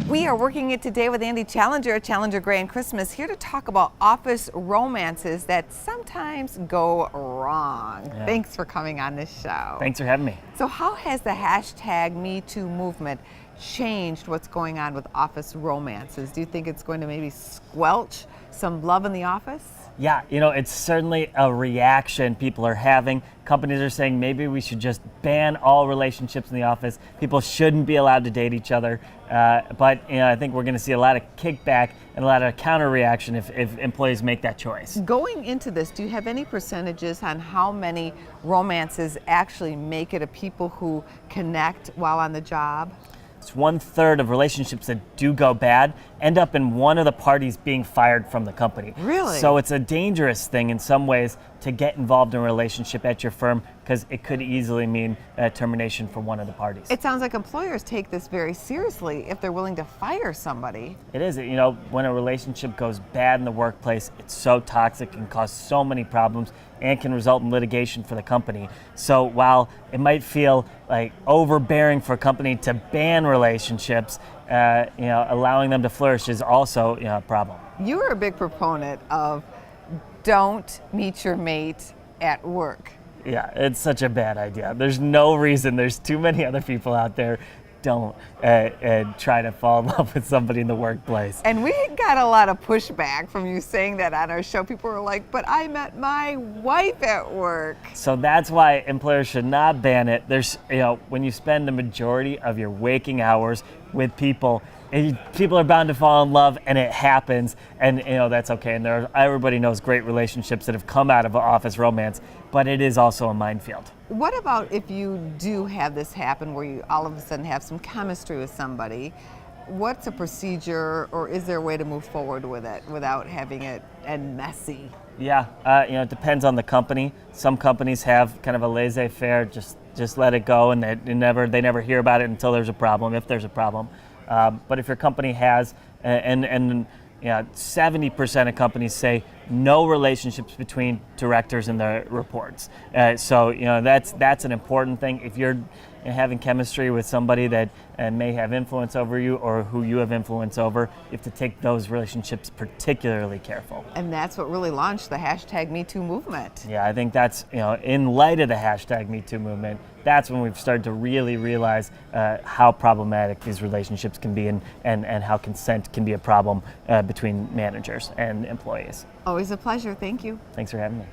We are working it today with Andy Challenger at Challenger Grand Christmas, here to talk about office romances that sometimes go wrong. Yeah. Thanks for coming on this show. Thanks for having me. So how has the hashtag #MeToo movement changed what's going on with office romances? Do you think it's going to maybe squelch some love in the office? Yeah, it's certainly a reaction people are having. Companies are saying maybe we should just ban all relationships in the office. People shouldn't be allowed to date each other. But I think we're going to see a lot of kickback and a lot of counter reaction if employees make that choice. Going into this, do you have any percentages on how many romances actually make it of people who connect while on the job? It's 1/3 of relationships that do go bad end up in one of the parties being fired from the company. Really? So it's a dangerous thing in some ways to get involved in a relationship at your firm, because it could easily mean termination for one of the parties. It sounds like employers take this very seriously if they're willing to fire somebody. It is. When a relationship goes bad in the workplace, it's so toxic and cause so many problems and can result in litigation for the company. So while it might feel like overbearing for a company to ban relationships, allowing them to flourish is also a problem. You are a big proponent of don't meet your mate at work. Yeah, it's such a bad idea. There's no reason. There's too many other people out there. Don't try to fall in love with somebody in the workplace. And we got a lot of pushback from you saying that on our show. People were like, but I met my wife at work. So that's why employers should not ban it. There's, when you spend the majority of your waking hours with people, people are bound to fall in love, and it happens, and that's okay. And everybody knows great relationships that have come out of an office romance, but it is also a minefield. What about if you do have this happen where you all of a sudden have some chemistry with somebody? What's a procedure, or is there a way to move forward with it without having it and messy? Yeah, it depends on the company. Some companies have kind of a laissez-faire, just let it go, and they never hear about it until there's a problem, if there's a problem. But if your company has, and 70% of companies say no relationships between directors and their reports. So that's an important thing. If you're having chemistry with somebody that may have influence over you, or who you have influence over, you have to take those relationships particularly careful. And that's what really launched the hashtag #MeToo movement. Yeah, I think that's, in light of the hashtag #MeToo movement, that's when we've started to really realize how problematic these relationships can be, and how consent can be a problem between managers and employees. Always a pleasure. Thank you. Thanks for having me.